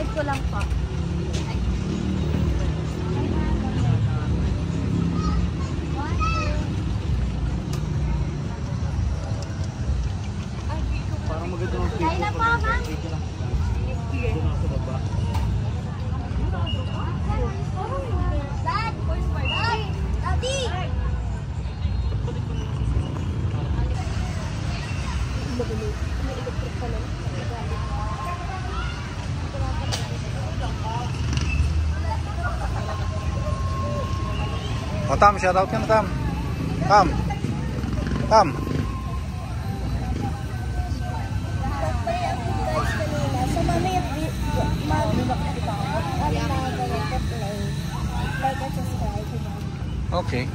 Live ko lang po. Parang maganda ng video. Kaya na po, ma'am. Dito na sa baba. Dad! Daddy! O Tam, shoutout ka na Tam. Tam. Tam. So, mamaya, like and subscribe. Okay.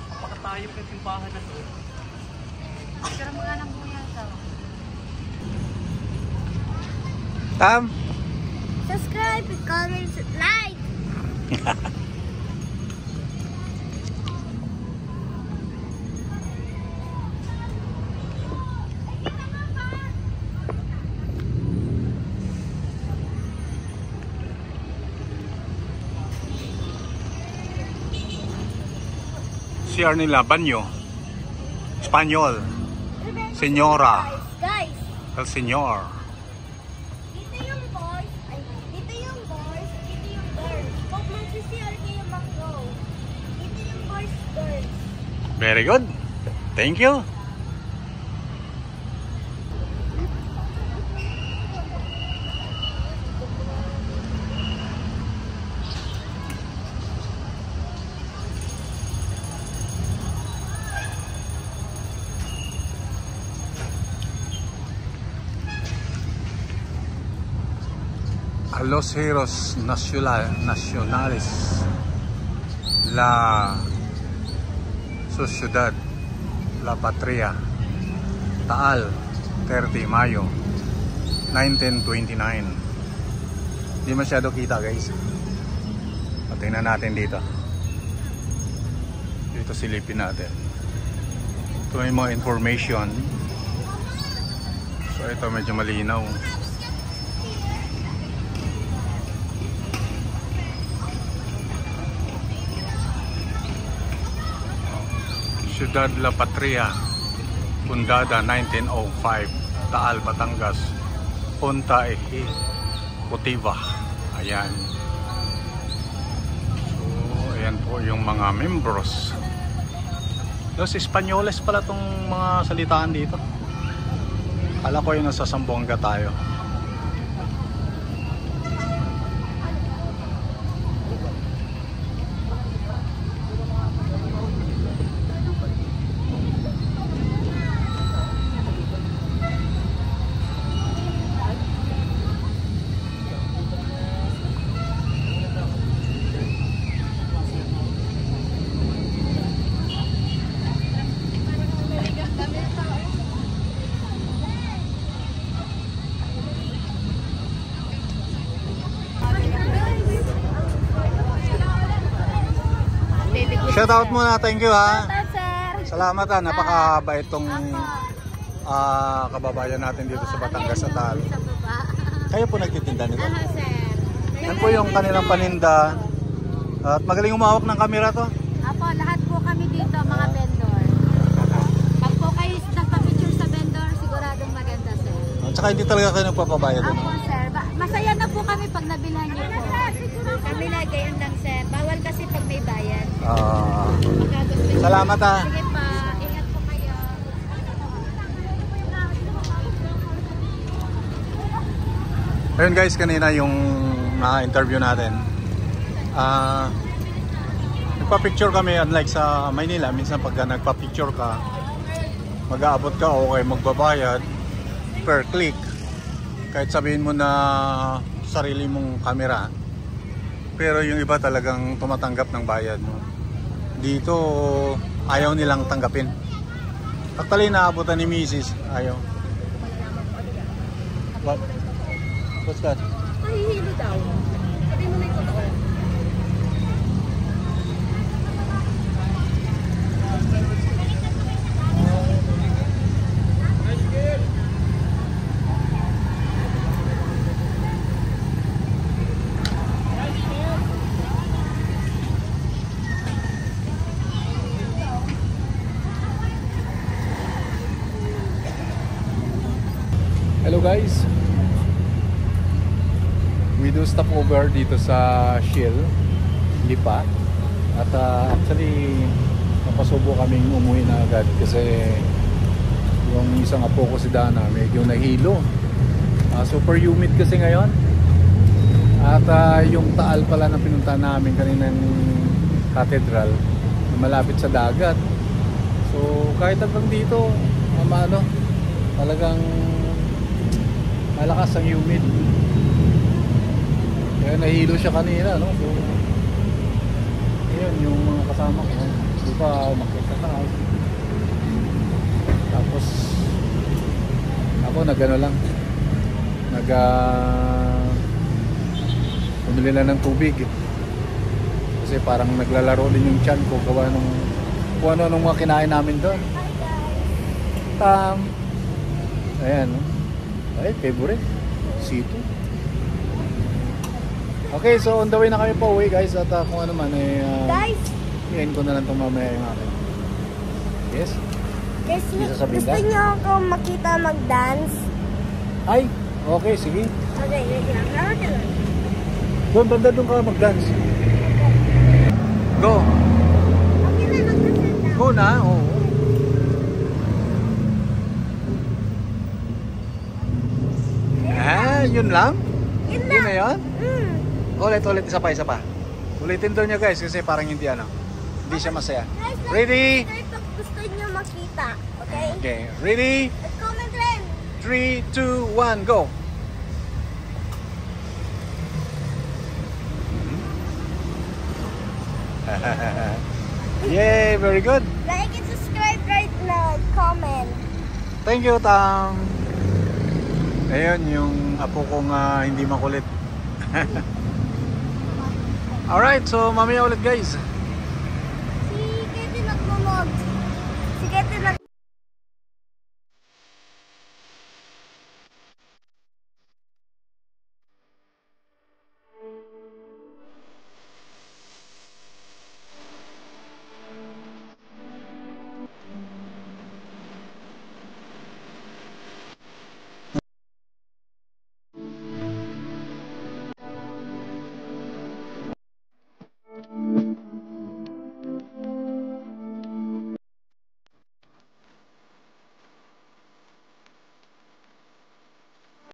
Napakatayo ng simbahan na to. Pero mga nang buya ito. Tam. Subscribe, comment, like. CR nila, banyo. Espanyol. Senyora. Guys, El Senyor. dito yung boys. Ay, dito yung boys. Dito yung girls. Kung magsisiyal kayo mag-go. Dito yung boys, girls. Very good. Thank you. A los Heroes Nacionales, la Sociedad, la Patria, Taal, 30 Mayo 1929. Hindi masyado kita guys. Tingnan natin dito. Dito silipin natin. Ito may mga information. So ito medyo malinaw. Ciudad La Patria, fundada 1905, Taal, Batangas, Punta Ejecutiva. Ayan. So, ayan po yung mga membros. Los Espanyoles pala itong mga salitaan dito. Kala ko yung nasa Zamboanga tayo. Shoutout muna, thank you ha. Shoutout, sir. Salamat ha, napakabait tong kababayan natin dito sa Batangas sa Taal. Sa baba. Kayo po nagtitinda nito? Sir. Yan po yung kanilang paninda. At magaling umawak ng kamera to. Apo, lahat po kami dito, mga vendor. Pag po kayo nagpa-picture sa vendor, siguradong maganda, sir. At saka hindi talaga kayo nagpapabayad. Apo, sir. Masaya na po kami pag nabilhan niyo po. Kami lagi yun lang, sir. Bawal kasi pag may bayad. Salamat ha. Sige pa, ingat po kayo. Ayun guys, kanina yung na-interview natin. Nagpa-picture kami, unlike sa Maynila. Minsan pag nagpa-picture ka, mag-aabot ka o okay magbabayad per click. Kahit sabihin mo na sarili mong camera. Pero yung iba talagang tumatanggap ng bayad. No? Dito ayaw nilang tanggapin. Actually naabutan ni Mrs. Ayaw. What? What's that? Mahihilo daw. Sabi mo na ito. guys, we do stop over dito sa Shell Lipa. At actually napasubo kaming umuwi na agad kasi yung isang apo ko si Dana medyo nahilo. Super humid kasi ngayon. At yung Taal pala na pinunta namin kaninang cathedral malapit sa dagat. So kahit hanggang dito talagang malakas ang humid. Kaya nahilo siya kanina, no? So ayun yung mga kasama ko. Di pa umakyat sa taas. Tapos ako nagano lang. Bumili lang ng tubig. Kasi parang naglalaro din yung tiyan ko gawa nung kung ano nung mga kinain namin doon. Ayan, no? Ay, favorite C2. Okay, so on the way na kami pa uwi guys. At kung ano man Guys, i-end ko na lang itong mamaya yung akin. Yes? guys, Hindi sasabihin gusto na? niyo ako makita mag-dance? Ay, okay, sige. Okay, wait lang. Hawak ka lang. Doon, banda doon ka mag-dance. Go! Okay na, mag-dance lang. Go na, oo. Yun lang? Yun Yun na lang. yun? Mm. Ulit, isa pa. Ulitin daw niya guys kasi parang hindi hindi siya masaya. Guys, Ready? ito gusto niyo makita. Okay? Okay, ready? Let's comment rin. 3, 2, 1, go! Yay, very good. Like and subscribe right now. Comment. Thank you, Tam. Ayun, yung apo kong hindi makulit. Alright, so mamaya ulit guys. Si Katie nagmumog. Si Katie nag...